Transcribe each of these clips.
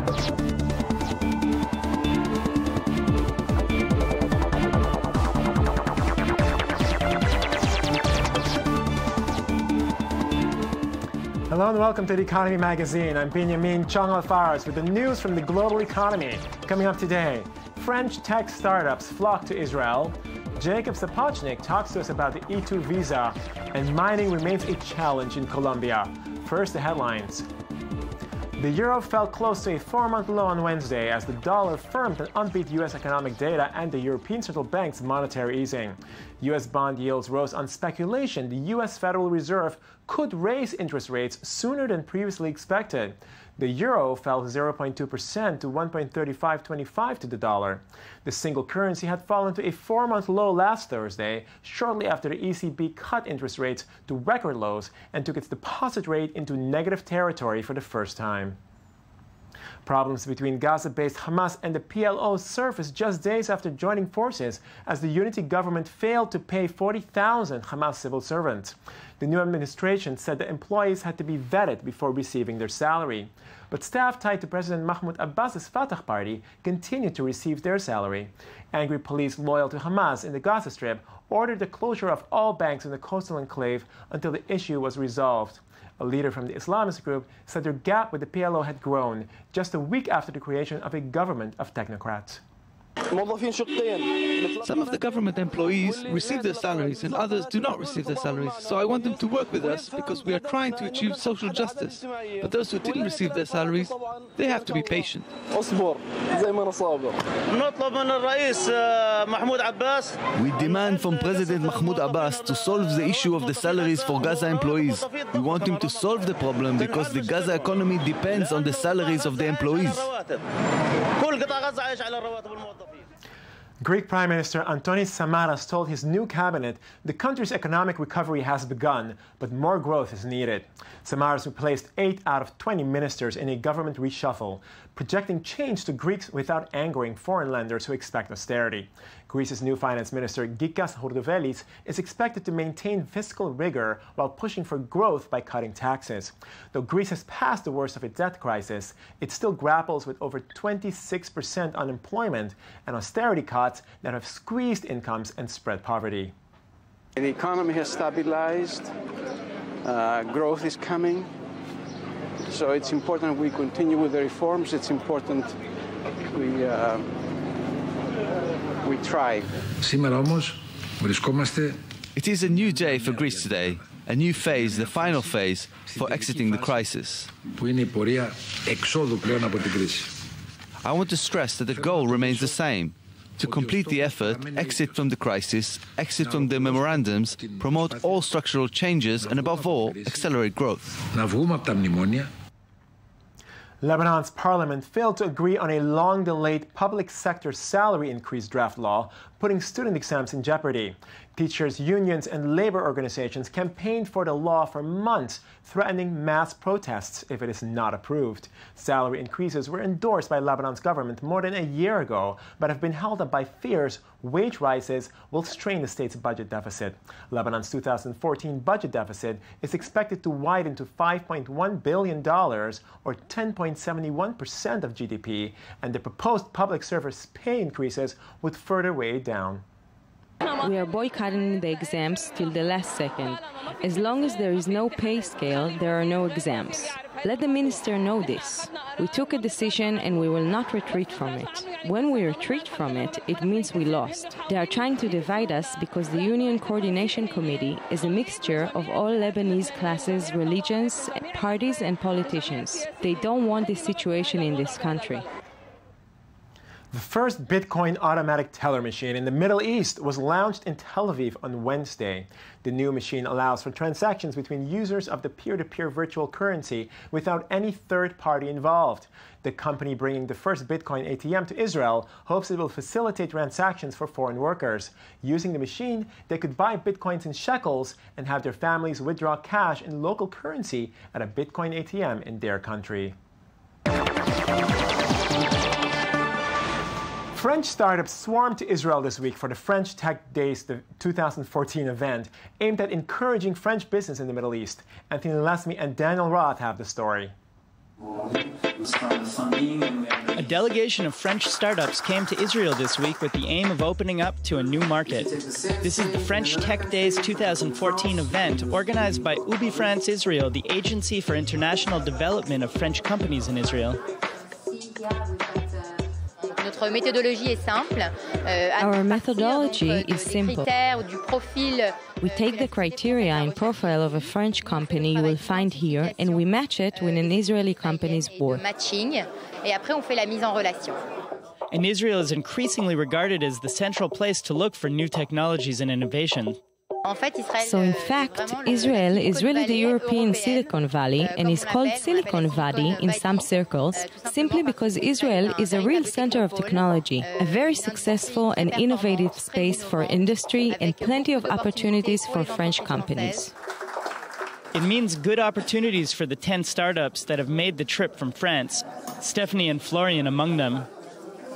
Hello and welcome to The Economy Magazine. I'm Benjamin Chong Alfares with the news from the global economy. Coming up today, French tech startups flock to Israel. Jacob Sapochnik talks to us about the E2 visa, and mining remains a challenge in Colombia. First, the headlines. The euro fell close to a 4-month low on Wednesday as the dollar firmed on unbeat U.S. economic data and the European Central Bank's monetary easing. U.S. bond yields rose on speculation the U.S. Federal Reserve could raise interest rates sooner than previously expected. The euro fell 0.2% to 1.3525 to the dollar. The single currency had fallen to a 4-month low last Thursday, shortly after the ECB cut interest rates to record lows and took its deposit rate into negative territory for the first time. Problems between Gaza-based Hamas and the PLO surfaced just days after joining forces as the unity government failed to pay 40,000 Hamas civil servants. The new administration said the employees had to be vetted before receiving their salary. But staff tied to President Mahmoud Abbas's Fatah party continued to receive their salary. Angry police loyal to Hamas in the Gaza Strip ordered the closure of all banks in the coastal enclave until the issue was resolved. A leader from the Islamist group said their gap with the PLO had grown just a week after the creation of a government of technocrats. Some of the government employees receive their salaries and others do not receive their salaries. So I want them to work with us because we are trying to achieve social justice. But those who didn't receive their salaries, they have to be patient. We demand from President Mahmoud Abbas to solve the issue of the salaries for Gaza employees. We want him to solve the problem because the Gaza economy depends on the salaries of the employees. Greek Prime Minister Antonis Samaras told his new cabinet the country's economic recovery has begun, but more growth is needed. Samaras replaced 8 out of 20 ministers in a government reshuffle, projecting change to Greeks without angering foreign lenders who expect austerity. Greece's new finance minister, Gikas Hordouvelis, is expected to maintain fiscal rigor while pushing for growth by cutting taxes. Though Greece has passed the worst of its debt crisis, it still grapples with over 26% unemployment and austerity cuts that have squeezed incomes and spread poverty. The economy has stabilized, growth is coming, so it's important we continue with the reforms. It's important we try. It is a new day for Greece today, a new phase, the final phase for exiting the crisis. I want to stress that the goal remains the same: to complete the effort, exit from the crisis, exit from the memorandums, promote all structural changes, and above all, accelerate growth. Lebanon's parliament failed to agree on a long-delayed public sector salary increase draft law, putting student exams in jeopardy. Teachers' unions and labor organizations campaigned for the law for months, threatening mass protests if it is not approved. Salary increases were endorsed by Lebanon's government more than a year ago, but have been held up by fears wage rises will strain the state's budget deficit. Lebanon's 2014 budget deficit is expected to widen to $5.1 billion, or 10.71% of GDP, and the proposed public service pay increases would further weigh it down. We are boycotting the exams till the last second. As long as there is no pay scale, there are no exams. Let the minister know this. We took a decision and we will not retreat from it. When we retreat from it, it means we lost. They are trying to divide us because the Union Coordination Committee is a mixture of all Lebanese classes, religions, parties and politicians. They don't want this situation in this country. The first Bitcoin automatic teller machine in the Middle East was launched in Tel Aviv on Wednesday. The new machine allows for transactions between users of the peer-to-peer virtual currency without any third party involved. The company bringing the first Bitcoin ATM to Israel hopes it will facilitate transactions for foreign workers. Using the machine, they could buy Bitcoins in shekels and have their families withdraw cash in local currency at a Bitcoin ATM in their country. French startups swarmed to Israel this week for the French Tech Days, the 2014 event, aimed at encouraging French business in the Middle East. Anthony Lesmy and Daniel Roth have the story. A delegation of French startups came to Israel this week with the aim of opening up to a new market. This is the French Tech Days 2014 event organized by UBI France Israel, the Agency for International Development of French Companies in Israel. Our methodology is simple. We take the criteria and profile of a French company you will find here, and we match it with an Israeli company's board. And Israel is increasingly regarded as the central place to look for new technologies and innovation. So in fact, Israel is really the European Silicon Valley and is called Silicon Valley in some circles simply because Israel is a real center of technology, a very successful and innovative space for industry and plenty of opportunities for French companies. It means good opportunities for the 10 startups that have made the trip from France, Stephanie and Florian among them.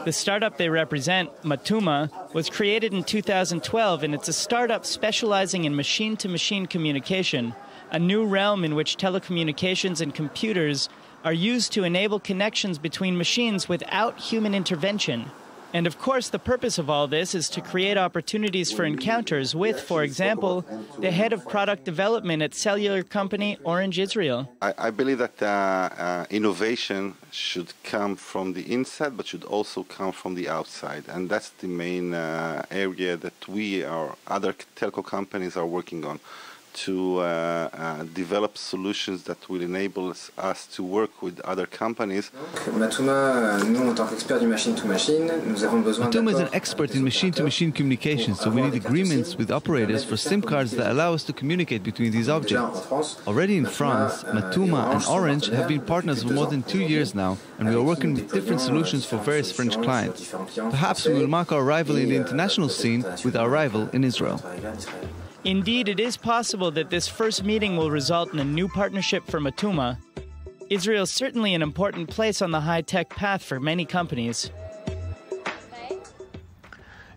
The startup they represent, Matuma, was created in 2012, and it's a startup specializing in machine-to-machine communication, a new realm in which telecommunications and computers are used to enable connections between machines without human intervention. And of course, the purpose of all this is to create opportunities for encounters with, for example, the head of product development at cellular company Orange Israel. I believe that innovation should come from the inside, but should also come from the outside. And that's the main area that we or other telco companies are working on, to develop solutions that will enable us to work with other companies. Matuma is an expert in machine-to-machine communication, so we need agreements with operators for SIM cards that allow us to communicate between these objects. Already in France, Matuma and Orange have been partners for more than 2 years now, and we are working with different solutions for various French clients. Perhaps we will mark our arrival in the international scene with our arrival in Israel. Indeed, it is possible that this first meeting will result in a new partnership for Matuma. Israel is certainly an important place on the high-tech path for many companies.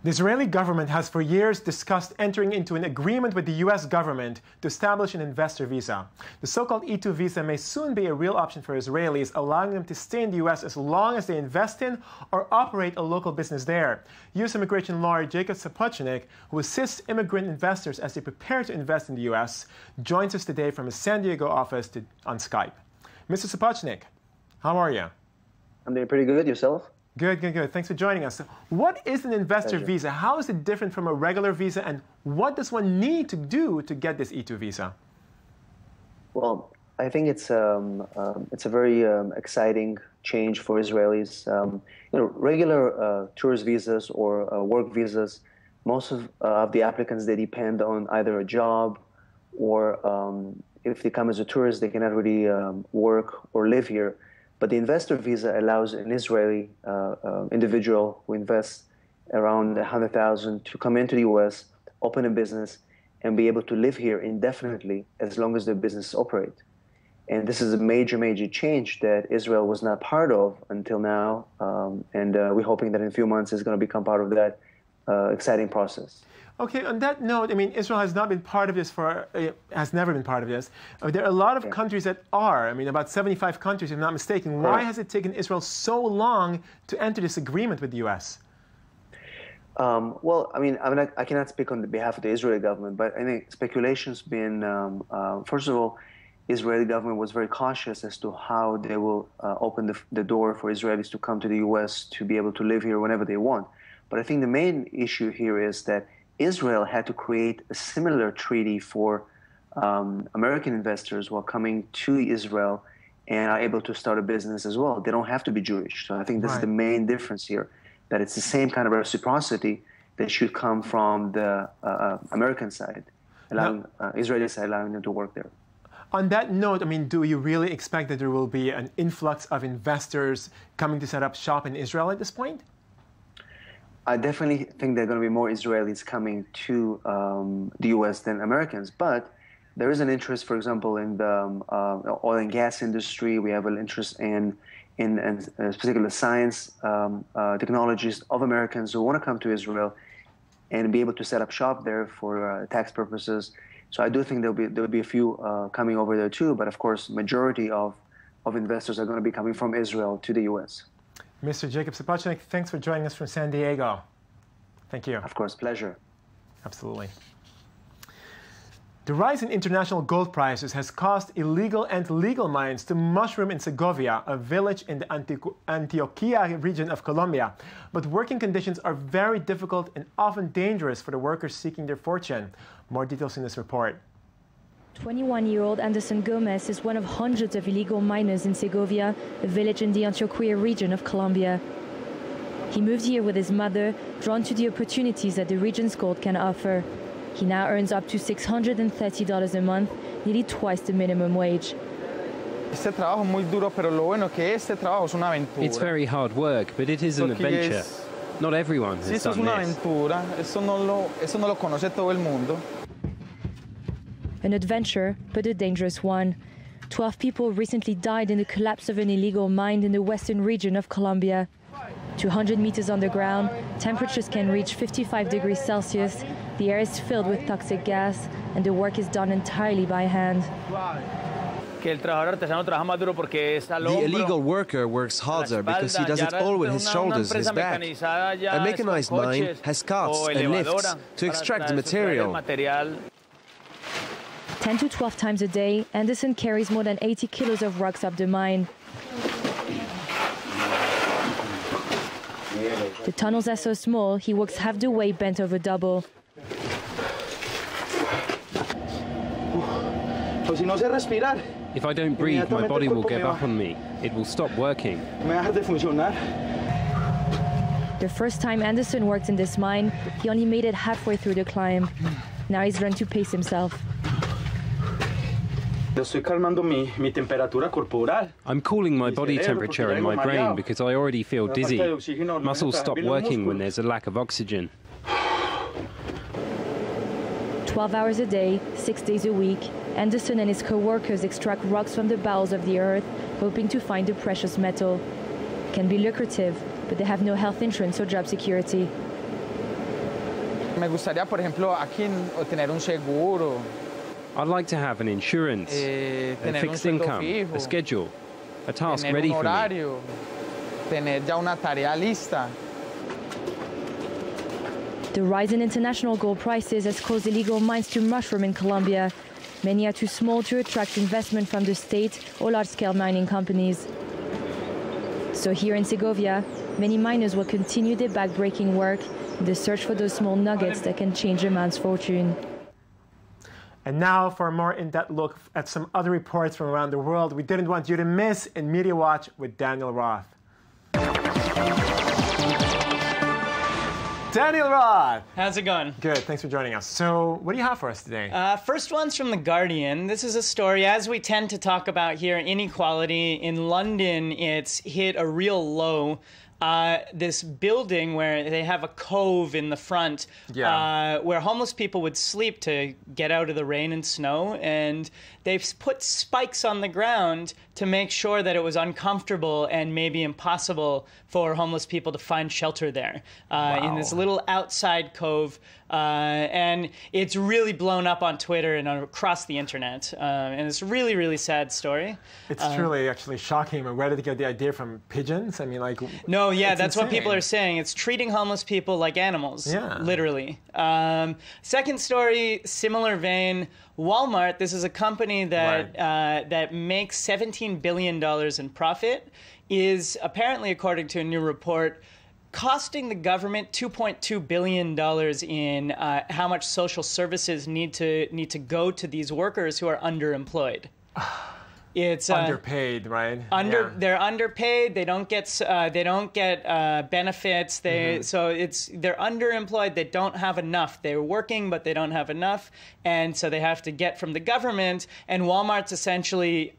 The Israeli government has for years discussed entering into an agreement with the U.S. government to establish an investor visa. The so-called E2 visa may soon be a real option for Israelis, allowing them to stay in the U.S. as long as they invest in or operate a local business there. U.S. immigration lawyer Jacob Sapochnik, who assists immigrant investors as they prepare to invest in the U.S., joins us today from his San Diego office on Skype. Mr. Sapochnik, how are you? I'm doing pretty good. Yourself? Good, good, good. Thanks for joining us. What is an investor visa? How is it different from a regular visa, and what does one need to do to get this E2 visa? Well, I think it's a very exciting change for Israelis. Regular tourist visas or work visas, most of the applicants, they depend on either a job or if they come as a tourist, they cannot really work or live here. But the investor visa allows an Israeli individual who invests around $100,000 to come into the U.S., open a business, and be able to live here indefinitely as long as their business operates. And this is a major, major change that Israel was not part of until now. And we're hoping that in a few months it's going to become part of that exciting process. Okay, on that note, I mean, Israel has not been part of this has never been part of this. There are a lot of countries that are, I mean, about 75 countries, if I'm not mistaken. Why has it taken Israel so long to enter this agreement with the U.S.? Well, I cannot speak on behalf of the Israeli government, but I think speculation's been, first of all, Israeli government was very cautious as to how they will open the door for Israelis to come to the U.S. to be able to live here whenever they want. But I think the main issue here is that Israel had to create a similar treaty for American investors who are coming to Israel and are able to start a business as well. They don't have to be Jewish. So I think this is the main difference here, that it's the same kind of reciprocity that should come from the American side, allowing Israeli side, allowing them to work there. On that note, I mean, do you really expect that there will be an influx of investors coming to set up shop in Israel at this point? I definitely think there are going to be more Israelis coming to the U.S. than Americans. But there is an interest, for example, in the oil and gas industry. We have an interest in particular science technologies of Americans who want to come to Israel and be able to set up shop there for tax purposes. So I do think there will be a few coming over there too. But of course, majority of of investors are going to be coming from Israel to the U.S. Mr. Jacob Sapochnik, thanks for joining us from San Diego. Thank you. Of course, pleasure. Absolutely. The rise in international gold prices has caused illegal and legal mines to mushroom in Segovia, a village in the Antioquia region of Colombia. But working conditions are very difficult and often dangerous for the workers seeking their fortune. More details in this report. 21-year-old Anderson Gomez is one of hundreds of illegal miners in Segovia, a village in the Antioquia region of Colombia. He moved here with his mother, drawn to the opportunities that the region's gold can offer. He now earns up to $630 a month, nearly twice the minimum wage. It's very hard work, but it is an adventure. Not everyone has done this. An adventure, but a dangerous one. 12 people recently died in the collapse of an illegal mine in the western region of Colombia. 200 meters underground, temperatures can reach 55 degrees Celsius, the air is filled with toxic gas, and the work is done entirely by hand. The illegal worker works harder because he does it all with his shoulders and his back. A mechanized mine has carts and lifts to extract the material. 10 to 12 times a day, Anderson carries more than 80 kilos of rocks up the mine. The tunnels are so small, he works half the way bent over double. If I don't breathe, my body will give up on me. It will stop working. The first time Anderson worked in this mine, he only made it halfway through the climb. Now he's learned to pace himself. I'm cooling my body temperature and my brain because I already feel dizzy. Muscles stop working when there's a lack of oxygen. 12 hours a day, 6 days a week, Anderson and his co-workers extract rocks from the bowels of the earth, hoping to find the precious metal. It can be lucrative, but they have no health insurance or job security. I'd like to have an insurance, a fixed income, a schedule, a task ready for me. The rise in international gold prices has caused illegal mines to mushroom in Colombia. Many are too small to attract investment from the state or large-scale mining companies. So here in Segovia, many miners will continue their back-breaking work in the search for those small nuggets that can change a man's fortune. And now for a more in-depth look at some other reports from around the world we didn't want you to miss in Media Watch with Daniel Roth. Daniel Roth! How's it going? Good, thanks for joining us. So, what do you have for us today? First one's from The Guardian. This is a story, as we tend to talk about here, inequality. In London, it's hit a real low. This building where they have a cove in the front, where homeless people would sleep to get out of the rain and snow, and they've put spikes on the ground to make sure that it was uncomfortable and maybe impossible for homeless people to find shelter there in this little outside cove. And it's really blown up on Twitter and across the internet. And it's a really, really sad story. It's truly actually shocking. Where did they get the idea from? Pigeons? I mean, like... No, yeah, that's insane. what people are saying. It's treating homeless people like animals, literally. Second story, similar vein. Walmart, this is a company that, that makes $17 billion in profit, is apparently, according to a new report, costing the government $2.2 billion in how much social services need to go to these workers who are underemployed. It's underpaid, right? They're underpaid. They don't get benefits. So they're underemployed. They don't have enough. They're working, but they don't have enough, and so they have to get from the government. And Walmart's essentially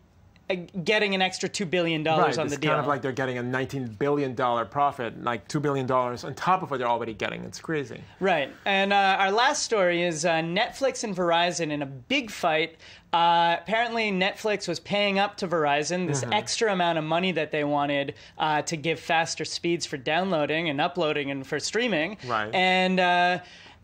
getting an extra $2 billion on the deal. It's kind of like they're getting a $19 billion profit, like $2 billion on top of what they're already getting. It's crazy. Right. And our last story is Netflix and Verizon in a big fight. Apparently, Netflix was paying up to Verizon this extra amount of money that they wanted to give faster speeds for downloading and uploading and for streaming. Right.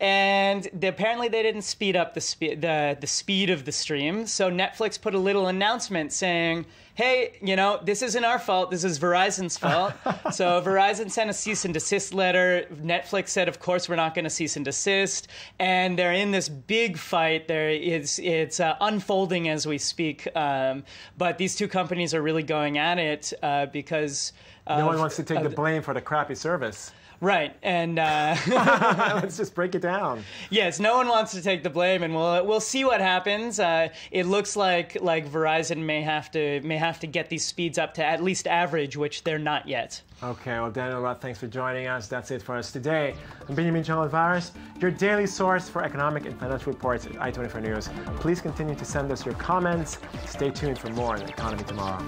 And apparently they didn't speed up the speed of the stream. So Netflix put a little announcement saying, hey, this isn't our fault. This is Verizon's fault. So Verizon sent a cease and desist letter. Netflix said, of course, we're not going to cease and desist. And they're in this big fight. It's unfolding as we speak. But these two companies are really going at it because... no one wants to take the blame for the crappy service. Right, and let's just break it down. Yes, no one wants to take the blame, and we'll see what happens. It looks like Verizon may have to get these speeds up to at least average, which they're not yet. Okay, well, Daniel Roth, thanks for joining us. That's it for us today. I'm Benjamin Chang-Alvarez, your daily source for economic and financial reports at i24 News. Please continue to send us your comments. Stay tuned for more on the economy tomorrow.